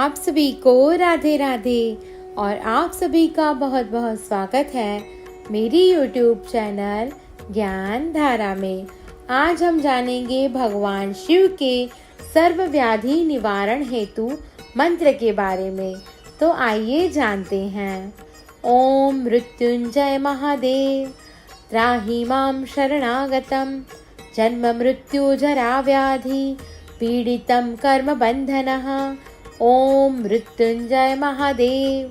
आप सभी को राधे राधे और आप सभी का बहुत बहुत स्वागत है मेरी YouTube चैनल ज्ञान धारा में। आज हम जानेंगे भगवान शिव के सर्व व्याधि निवारण हेतु मंत्र के बारे में। तो आइए जानते हैं। ओम मृत्युंजय महादेव त्राहि मां शरणागतम जन्म मृत्यु जरा व्याधि पीडितं कर्म बंधनः। ओम मृत्युंजय महादेव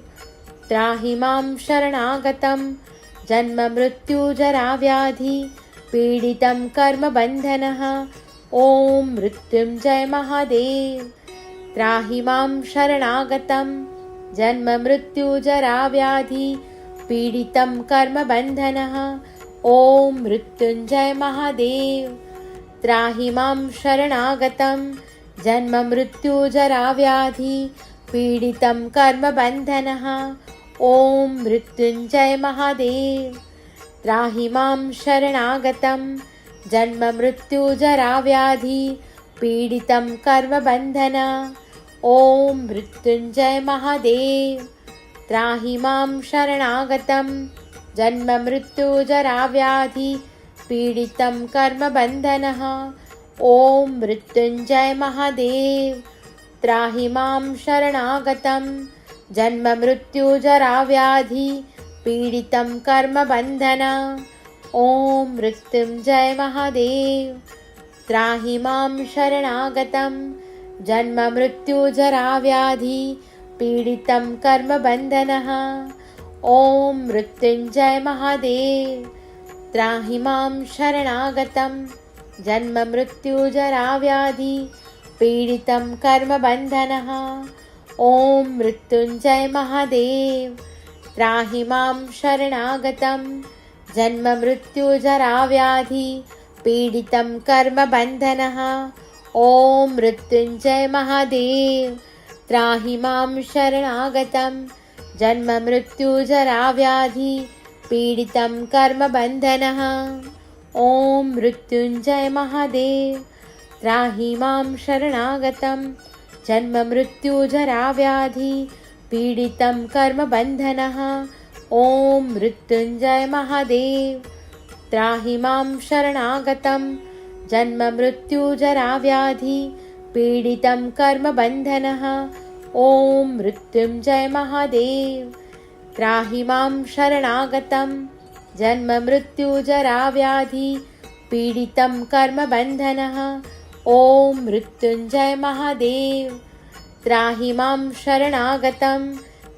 त्राहि मां शरणागतं जन्म मृत्यु जरा व्याधि पीडितं कर्म बंधनः। ओम मृत्युंजय महादेव त्राहि मां शरणागतं जन्म मृत्यु जरा व्याधि पीडितं कर्म बंधनः। ओम मृत्युंजय महादेव त्राहि मां शरणागतं जन्म मृत्यु जरा व्याधि पीडितं कर्म बंधनः। ओम मृत्युंजय महादेव त्राहि मां शरणागतं जन्म मृत्यु जरा व्याधि पीडितं कर्म बंधनः। ओम मृत्युंजय महादेव त्राहि मां शरणागतं जन्म मृत्यु जरा व्याधि पीडितं कर्म बंधनः। ओम मृत्युंजय महादेव त्राहि मां शरणागतं जन्म मृत्यु जरा व्याधि पीडितं कर्म बंधनः। ओम मृत्युंजय महादेव त्राहि मां शरणागतं जन्म मृत्यु जरा व्याधि पीडितं कर्म बंधनः। ओम मृत्युंजय महादेव त्राहि मां शरणागतं जन्म मृत्यु जरा व्याधि पीडितं कर्म बंधनः। ओम मृत्युंजय महादेव त्राहि मां शरणागतं जन्म मृत्यु जरा व्याधि पीडितं कर्म बंधनः। ओम मृत्युंजय महादेव त्राहि मां शरणागतं जन्म मृत्यु जरा व्याधि पीडितं कर्म बंधनः। ओम मृत्युंजय महादेव त्राहि मां शरणागतं जन्म मृत्यु जरा व्याधि पीडितं कर्म बंधनः। ओम मृत्युंजय महादेव त्राहि मां शरणागतं जन्म मृत्यु जरा व्याधि पीडितं कर्म बंधनः। ओम मृत्युंजय महादेव त्राहि मां शरणागतं जन्म मृत्यु जरा व्याधि पीडितं कर्म बंधनः। ओम मृत्युंजय महादेव त्राहि मां शरणागतं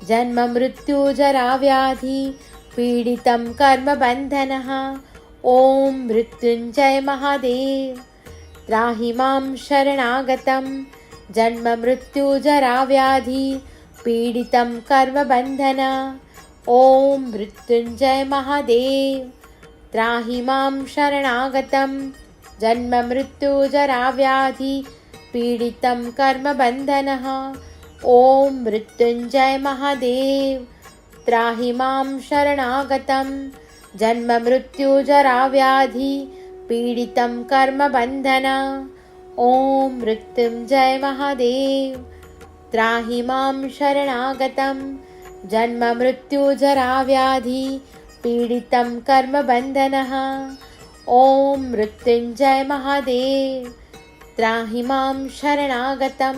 जन्म मृत्यु जरा व्याधि पीडितं कर्म बंधनः। ओम मृत्युंजय महादेव त्राहि मां शरणागतं जन्म मृत्यु जरा व्याधि पीडितं कर्म बंधनः। ओम मृत्युंजय महादेव त्राहि मां शरणागतं जन्म मृत्यु जरा व्याधि पीडितं कर्म बंधनः। ओम मृत्युंजय महादेव त्राहि मां शरणागतं जन्म मृत्यु जरा व्याधि पीडितं कर्म बंधनः। ओम मृत्युंजय महादेव त्राहि मां शरणागतं जन्म मृत्यु जरा व्याधि पीडितं कर्म बंधनः। ओम मृत्युंजय महादेव त्राहि मां शरणागतं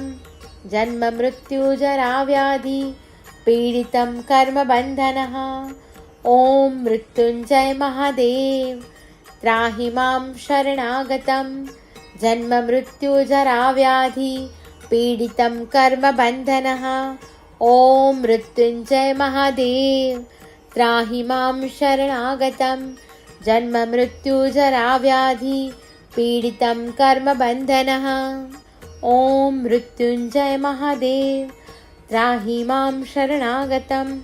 जन्म मृत्यु जरा व्याधि पीडितं कर्म बंधनः। ओम मृत्युंजय महादेव त्राहि मां शरणागतं जन्म मृत्यु जरा व्याधि पीडितं कर्म बंधनः। ओम मृत्युंजय महादेव त्राहि मां शरणागतं जन्म मृत्यु जरा व्याधि पीडितं कर्म बंधनः। ओम मृत्युंजय महादेव त्राहि मां शरणागतं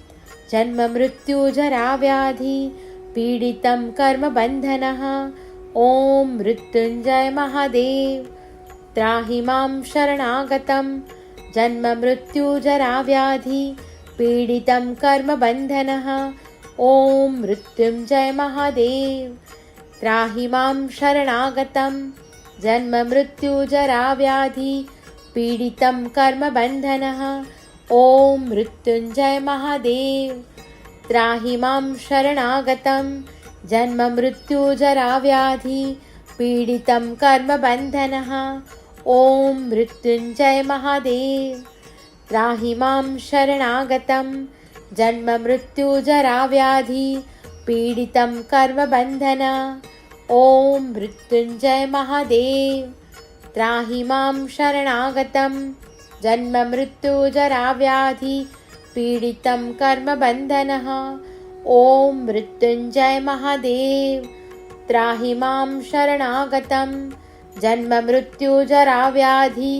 जन्म मृत्यु जरा व्याधि पीडितं कर्म बंधनः। ओम मृत्युंजय महादेव त्राहि मां शरणागतं जन्म मृत्यु जरा व्याधि पीडितं कर्म बंधनः। ओम मृत्युंजय महादेव त्राहि मां शरणागतं जन्म मृत्यु जरा व्याधि पीडितं कर्म बंधनः। ॐ मृत्युञ्जय महादेव त्राहि मां शरणागतं जन्म मृत्युजराव्याधि पीडितं कर्मबन्धनः ॐ मृत्युञ्जय महादेव त्राहि मां शरणागतं जन्म मृत्युजराव्याधि पीडितं कर्मबन्धन ॐ मृत्युञ्जय महादेव त्राहि मां शरणागतं जन्म मृत्युजराव्याधि पीडितं कर्मबन्धनः ॐ मृत्युञ्जय महादेव त्राहि मां शरणागतं जन्म मृत्युजराव्याधि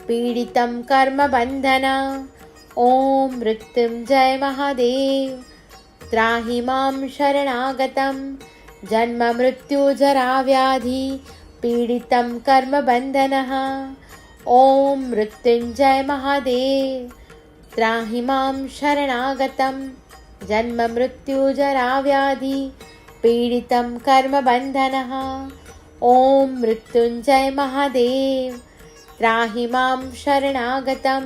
पीडितं कर्मबन्धन ॐ मृत्युञ्जय महादेव त्राहि मां शरणागतं जन्म मृत्युजराव्याधि पीडितं कर्मबन्धनः ॐ मृत्युञ्जय महादेव त्राहि मां शरणागतं जन्म मृत्युजराव्याधि पीडितं कर्मबन्धनः ॐ मृत्युञ्जय महादेव त्राहि मां शरणागतं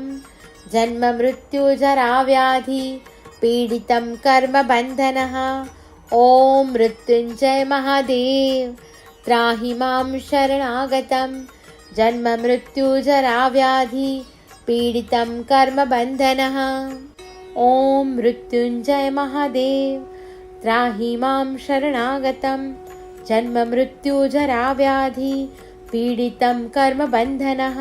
जन्म मृत्युजराव्याधि पीडितं कर्मबन्धनः ॐ मृत्युञ्जय महादेव त्राहि मां शरणागतं जन्म मृत्युजराव्याधि पीडितं कर्मबन्धनः ॐ मृत्युञ्जय महादेव त्राहि मां शरणागतं जन्म मृत्युजराव्याधि पीडितं कर्मबन्धनः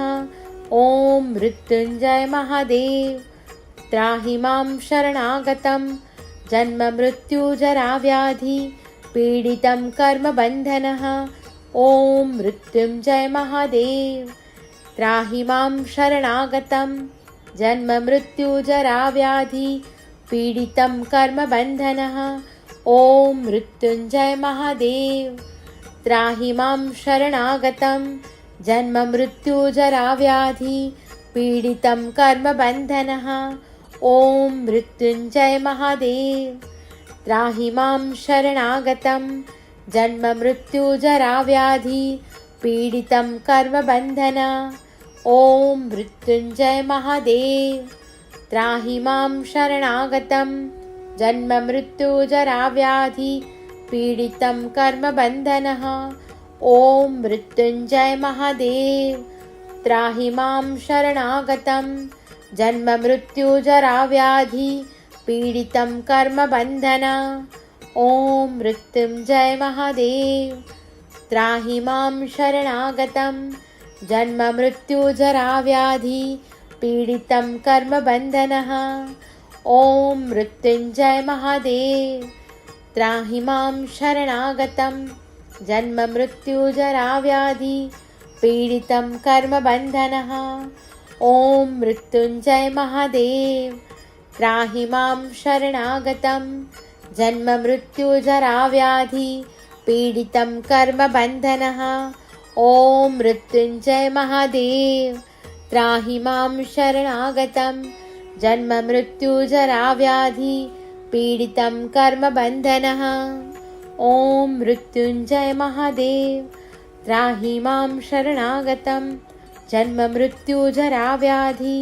ॐ मृत्युञ्जय महादेव त्राहि मां शरणागतं जन्म मृत्युजराव्याधि पीडितं कर्मबन्धनः ॐ मृत्युञ्जय महादेव त्राहि मां शरणागतं जन्म मृत्युजराव्याधि पीडितं कर्मबन्धनः ॐ मृत्युञ्जय महादेव त्राहि मां शरणागतं जन्म मृत्युजराव्याधि पीडितं कर्मबन्धनः ॐ मृत्युञ्जय महादेव त्राहि मां शरणागतं जन्म मृत्युजराव्याधि पीडितं कर्मबन्धन ॐ मृत्युञ्जय महादेव त्राहि मां शरणागतं जन्म मृत्युजराव्याधि पीडितं कर्मबन्धनः ॐ मृत्युञ्जय महादेव त्राहि मां शरणागतं जन्म मृत्युजराव्याधि पीडितं कर्मबन्धन ॐ मृत्युञ्जय महादेव त्राहि मां शरणागतं जन्म मृत्युजराव्याधि पीडितं कर्मबन्धनः ॐ मृत्युञ्जय महादेव त्राहि मां शरणागतं जन्म मृत्युजराव्याधि पीडितं कर्मबन्धनः ॐ मृत्युञ्जय महादेव त्राहि मां शरणागतं जन्म मृत्युजराव्याधि पीडितं कर्मबन्धनः ॐ मृत्युञ्जय महादेव त्राहि मां शरणागतं जन्म मृत्युजराव्याधि पीडितं कर्मबन्धनः ॐ मृत्युञ्जय महादेव त्राहि मां शरणागतं जन्म मृत्युजराव्याधि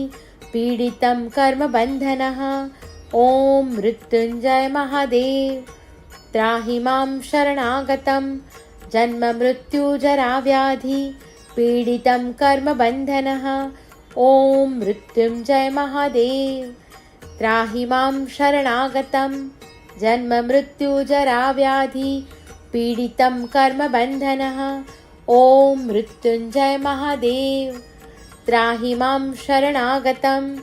पीडितं कर्मबन्धनः ॐ मृत्युञ्जय महादेव त्राहि मां शरणागतं जन्म मृत्युजराव्याधि पीडितं कर्मबन्धनः ॐ मृत्युञ्जय महादेव त्राहि मां शरणागतं जन्म मृत्युजराव्याधि पीडितं कर्मबन्धनः ॐ मृत्युञ्जय महादेव त्राहि मां शरणागतं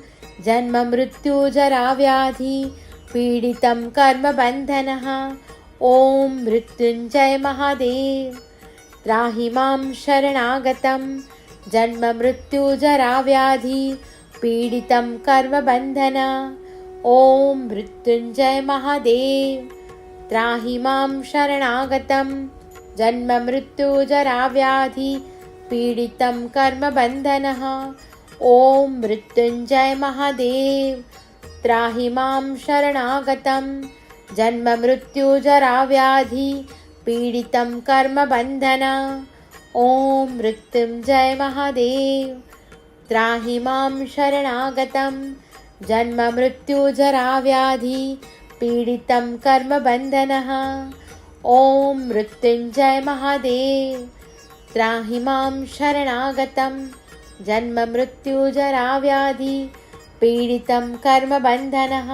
जन्म मृत्युजराव्याधि पीडितं कर्मबन्धनः ॐ मृत्युञ्जय महादेव त्राहि मां शरणागतं जन्म मृत्युजराव्याधि पीडितं कर्मबन्धन ॐ मृत्युञ्जय महादेव त्राहि मां शरणागतं जन्म मृत्युजराव्याधि पीडितं कर्मबन्धनः ॐ मृत्युञ्जय महादेव त्राहि मां शरणागतं जन्म मृत्युजराव्याधि पीडितं कर्मबन्धन ॐ मृत्युञ्जय महादेव त्राहि मां शरणागतं जन्ममृत्युजराव्याधि पीडितं कर्मबन्धनः। ॐ मृत्युञ्जय महादेव त्राहि मां शरणागतं जन्ममृत्युजराव्याधि पीडितं कर्मबन्धनः।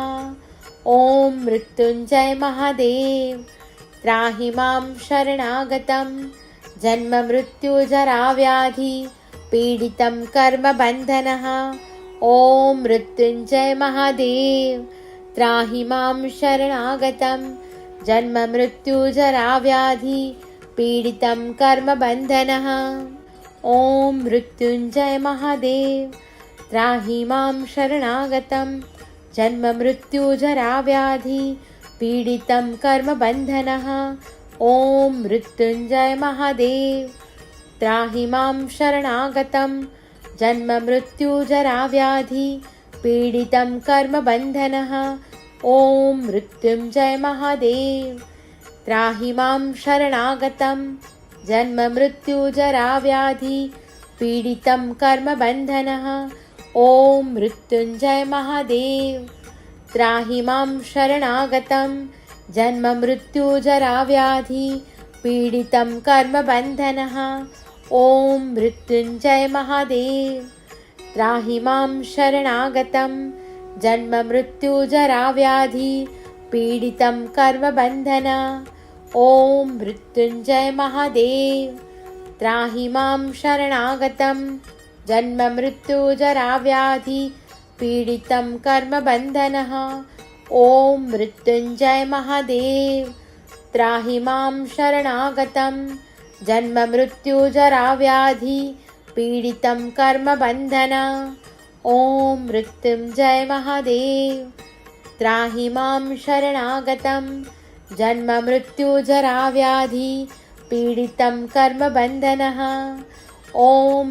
ॐ मृत्युञ्जय महादेव त्राहि मां शरणागतं जन्ममृत्युजराव्याधि पीडितं कर्मबन्धनः। ॐ मृत्युञ्जय महादेव त्राहि मां शरणागतं जन्ममृत्युजराव्याधि पीडितं कर्मबन्धनः। ॐ मृत्युञ्जय महादेव त्राहि मां शरणागतं जन्ममृत्युजराव्याधि पीडितं कर्मबन्धनः। ॐ मृत्युञ्जय महादेव त्राहि मां शरणागतं जन्ममृत्युजराव्याधि पीडितं कर्मबन्धनः। ॐ मृत्युञ्जय महादेव त्राहि मां शरणागतं जन्ममृत्युजराव्याधि पीडितं कर्मबन्धनः। ॐ मृत्युञ्जय महादेव त्राहि मां शरणागतं जन्ममृत्युजराव्याधि पीडितं कर्मबन्धनः। ॐ मृत्युञ्जय महादेव त्राहि मां शरणागतं जन्ममृत्युजराव्याधि पीडितं कर्मबन्धनः। ॐ मृत्युञ्जय महादेव त्राहि मां शरणागतं जन्ममृत्युजराव्याधि पीडितं कर्मबन्धनः। ॐ मृत्युञ्जय महादेव त्राहि मां शरणागतं जन्ममृत्युजराव्याधि पीडितं कर्मबन्धनः। ॐ मृत्युञ्जय महादेव त्राहि मां शरणागतं जन्ममृत्युजराव्याधि पीडितं कर्मबन्धनः। ॐ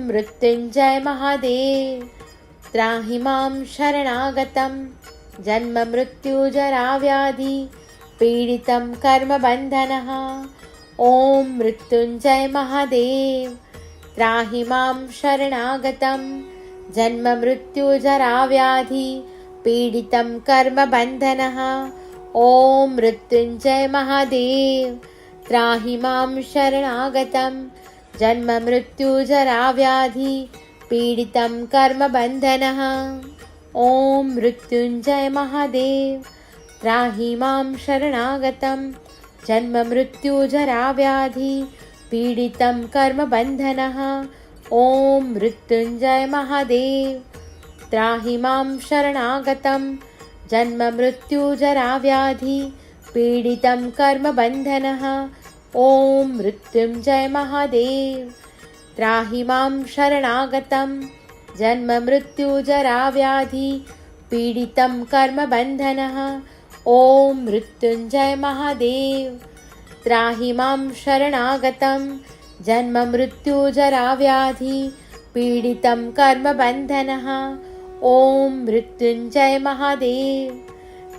मृत्युञ्जय महादेव त्राहि मां शरणागतं जन्ममृत्युजराव्याधि पीडितं कर्मबन्धनः। ॐ मृत्युञ्जय महादेव त्राहि मां शरणागतं जन्ममृत्युजराव्याधि पीडितं कर्मबन्धनः। ॐ मृत्युञ्जय महादेव त्राहि मां शरणागतं जन्ममृत्युजराव्याधि पीडितं कर्मबन्धनः। ॐ मृत्युञ्जय महादेव त्राहि मां शरणागतं जन्ममृत्युजराव्याधि पीडितं कर्मबन्धनः। ॐ मृत्युञ्जय महादेव त्राहि मां शरणागतं जन्ममृत्युजराव्याधि पीडितं कर्मबन्धनः। ॐ मृत्युञ्जय महादेव त्राहि मां शरणागतं जन्ममृत्युजराव्याधि पीडितं कर्मबन्धनः। ॐ मृत्युञ्जय महादेव त्राहि मां शरणागतं जन्ममृत्युजराव्याधि पीडितं कर्मबन्धनः। ॐ मृत्युञ्जय महादेव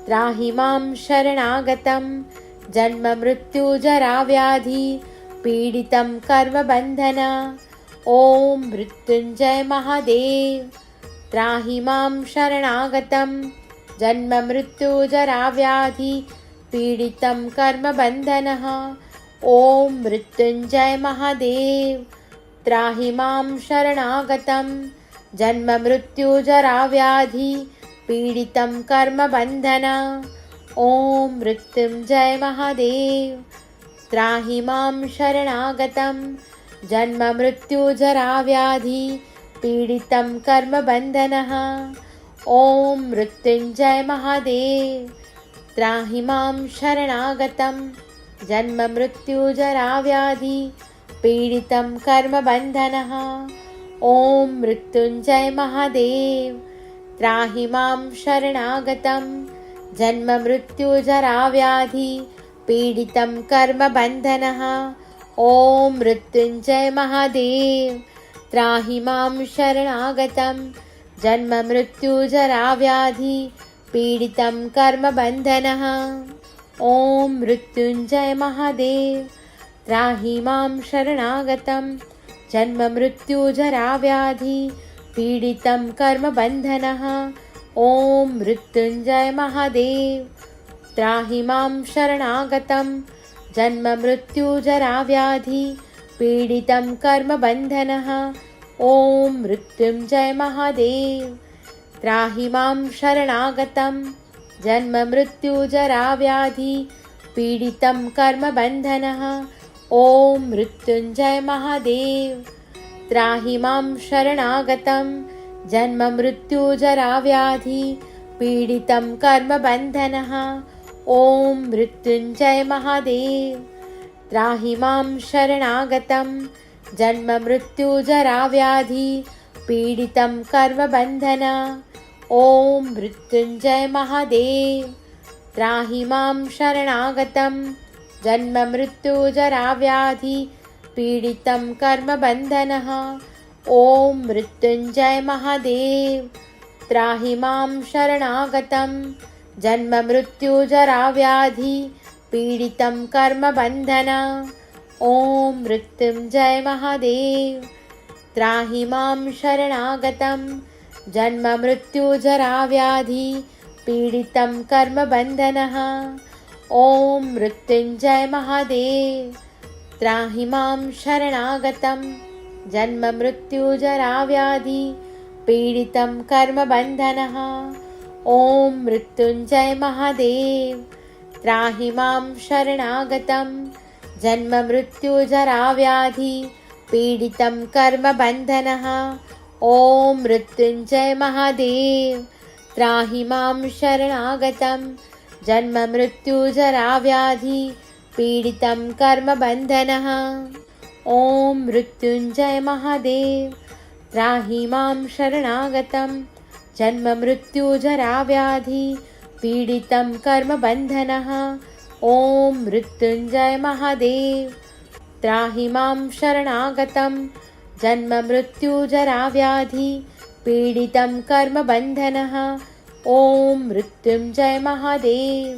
त्राहि मां शरणागतं जन्ममृत्युजराव्याधि पीडितं कर्मबन्धनः। ॐ मृत्युञ्जय महादेव त्राहि मां शरणागतं जन्ममृत्युजराव्याधि पीडितं कर्मबन्धनः। ॐ मृत्युञ्जय महादेव त्राहि मां शरणागतं जन्ममृत्युजराव्याधि पीडितं कर्मबन्धनः। ॐ मृत्युञ्जय महादेव त्राहि मां शरणागतं जन्ममृत्युजराव्याधि पीडितं कर्मबन्धनः। ॐ मृत्युञ्जय महादेव त्राहि मां शरणागतं जन्ममृत्युजराव्याधि पीडितं कर्मबन्धनः। ॐ मृत्युञ्जय महादेव त्राहि मां शरणागतं जन्ममृत्युजराव्याधि पीडितं कर्मबन्धनः। ॐ मृत्युञ्जय महादेव त्राहि मां शरणागतं जन्ममृत्युजराव्याधि पीडितं कर्मबन्धनः। ॐ मृत्युञ्जय महादेव त्राहि मां शरणागतं जन्ममृत्युजराव्याधि पीडितं कर्मबन्धनः। ॐ मृत्युञ्जय महादेव त्राहि मां शरणागतं जन्ममृत्युजराव्याधि पीडितं कर्मबन्धनः ॐ मृत्युञ्जय महादेव त्राहि मां शरणागतं जन्ममृत्युजराव्याधि पीडितं कर्मबन्धनः ॐ मृत्युञ्जय महादेव त्राहि मां शरणागतं जन्ममृत्युजराव्याधि पीडितं कर्मबन्धनः ॐ मृत्युञ्जय महादेव त्राहि मां शरणागतं जन्ममृत्युजराव्याधि पीडितं कर्मबन्धनः ॐ मृत्युञ्जय महादेव त्राहि मां शरणागतं जन्ममृत्युजराव्याधि पीडितं कर्मबन्धनः ॐ मृत्युञ्जय महादेव त्राहि मां शरणागतं जन्ममृत्युजराव्याधि पीडितं कर्मबन्धनः ॐ मृत्युञ्जय महादेव त्राहि मां शरणागतं जन्ममृत्युजराव्याधि पीडितं कर्मबन्धनः ॐ मृत्युञ्जय महादेव त्राहि मां शरणागतं जन्ममृत्युजराव्याधि पीडितं कर्मबन्धनः ॐ मृत्युञ्जय महादेव त्राहि मां शरणागतं जन्ममृत्युजराव्याधि पीडितं कर्मबन्धनः ॐ मृत्युञ्जय महादेव त्राहि मां शरणागतं जन्ममृत्युजराव्याधि पीडितं कर्मबन्धनः ॐ मृत्युञ्जय महादेव त्राहि मां शरणागतं जन्ममृत्युजराव्याधि पीडितं कर्मबन्धनः ॐ मृत्युञ्जय महादेव त्राहि मां शरणागतं जन्ममृत्युजराव्याधि पीडितं कर्मबन्धनः ॐ मृत्युञ्जय महादेव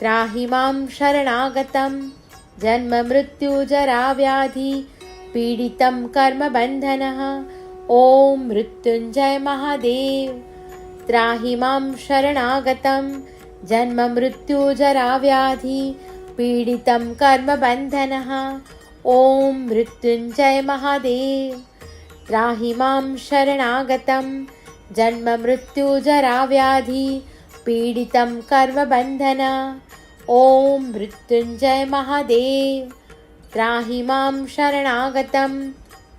त्राहि मां शरणागतं जन्ममृत्युजराव्याधि पीडितं कर्मबन्धनः ॐ मृत्युञ्जय महादेव त्राहि मां शरणागतं जन्ममृत्युजराव्याधि पीडितं कर्मबन्धनः ॐ मृत्युञ्जय महादेव त्राहि मां शरणागतं जन्ममृत्युजराव्याधि पीडितं कर्मबन्धनः ॐ मृत्युञ्जय महादेव त्राहि मां शरणागतं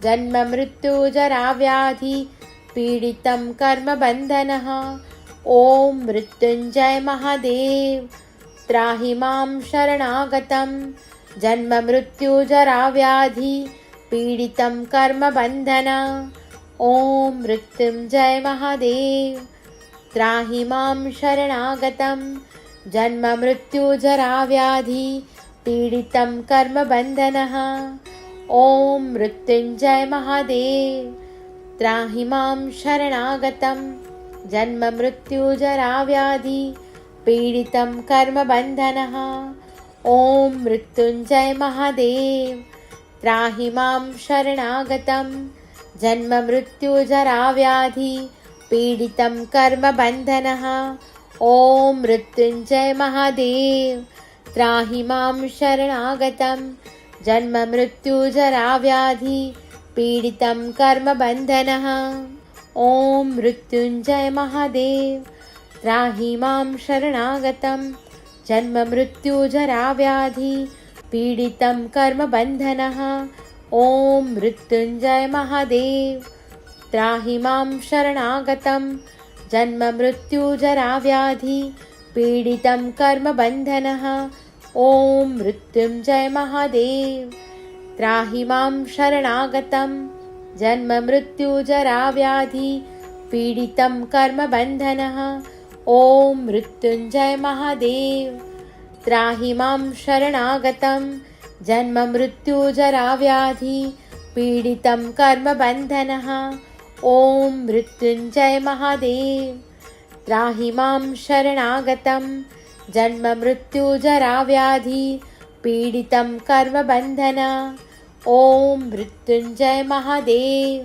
जन्ममृत्युजराव्याधि पीडितं कर्मबन्धनः ॐ मृत्युञ्जय महादेव त्राहि मां शरणागतं जन्ममृत्युजराव्याधि पीडितं कर्मबन्धनः ॐ मृत्युञ्जय महादेव त्राहि मां शरणागतं जन्ममृत्युजराव्याधि पीडितं कर्मबन्धनः ॐ मृत्युञ्जय महादेव त्राहि मां शरणागतं जन्ममृत्युजराव्याधि पीडितं कर्मबन्धनः ॐ मृत्युञ्जय महादेव त्राहि मां शरणागतं जन्ममृत्युजराव्याधि पीडितं कर्मबन्धनः ॐ मृत्युञ्जय महादेव त्राहि मां शरणागतं जन्ममृत्युजराव्याधि पीडितं कर्मबन्धनः ॐ मृत्युञ्जय महादेव त्राहि मां शरणागतं जन्ममृत्युजराव्याधि पीडितं कर्मबन्धनः ॐ मृत्युञ्जय महादेव त्राहि मां शरणागतं जन्ममृत्युजराव्याधि पीडितं कर्मबन्धनः ॐ मृत्युञ्जय महादेव त्राहि मां शरणागतं जन्ममृत्युजराव्याधि पीडितं कर्मबन्धनः ॐ मृत्युञ्जय महादेव त्राहि मां शरणागतं जन्ममृत्युजराव्याधि पीडितं कर्मबन्धनः ॐ मृत्युञ्जय महादेव त्राहि मां शरणागतं जन्ममृत्युजराव्याधि पीडितं कर्मबन्धनः ॐ मृत्युञ्जय महादेव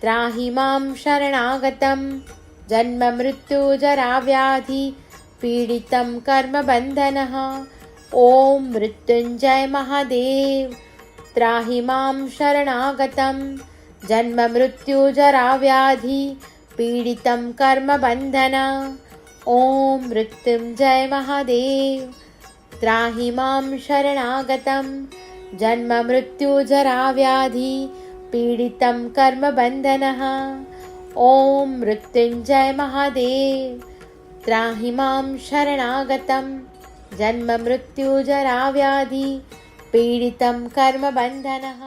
त्राहि मां शरणागतं जन्ममृत्युजराव्याधि पीडितं कर्मबन्धनः। ॐ मृत्युञ्जय महादेव त्राहि मां शरणागतं जन्ममृत्युजराव्याधि पीडितं कर्मबन्धन। ॐ मृत्युञ्जय महादेव त्राहि मां शरणागतं जन्ममृत्युजराव्याधि पीडितं कर्मबन्धनः। ॐ मृत्युञ्जय महादेव त्राहि मां शरणागतं जन्ममृत्युजराव्याधि पीडितं कर्मबन्धनः।